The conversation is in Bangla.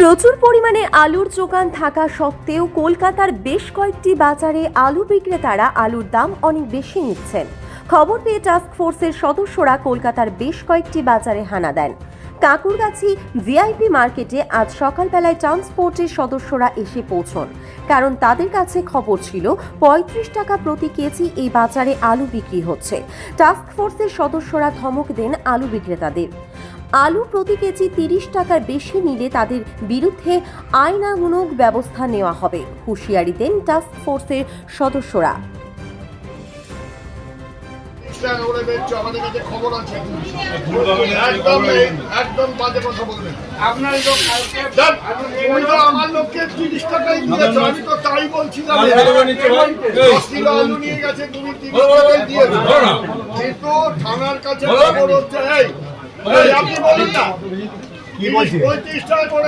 প্রচুর পরিমাণে আলুর যোগান থাকা সত্ত্বেও কলকাতার বেশ কয়েকটি বাজারে আলু বিক্রেতারা আলুর দাম অনেক বেশি নিচ্ছেন। খবর পেয়ে টাস্ক ফোর্সের সদস্যরা কলকাতার বেশ কয়েকটি বাজারে হানা দেন। কাঁকুরগাছি ভিআইপি মার্কেটে আজ সকালবেলায় ট্রান্সপোর্টের সদস্যরা এসে পৌঁছন, কারণ তাদের কাছে খবর ছিল ৩৫ টাকা প্রতি কেজি এই বাজারে আলু বিক্রি হচ্ছে। টাস্ক ফোর্সের সদস্যরা ধমক দেন আলু বিক্রেতাদের। আলু প্রতি কেজি ৩০ টাকার বেশি নিলে তাদের বিরুদ্ধে আইনানুগ ব্যবস্থা নেওয়া হবে, হুঁশিয়ারি দেন টাস্ক ফোর্সের সদস্যরা। আমাদের কাছে খবর আছে, একদম বাজে কথা বলবেন। আপনার লোক আমার লোককে ৩০ টাকাই দিয়েছ, আমি তো তাই বলছিলাম। 10 কিলো আলু নিয়ে গেছে, তুমি ৩০ টাকাই দিয়েছ, কিন্তু থানার কাছে খবর হচ্ছে আপনি বলুন না ৩৫ টাকা করে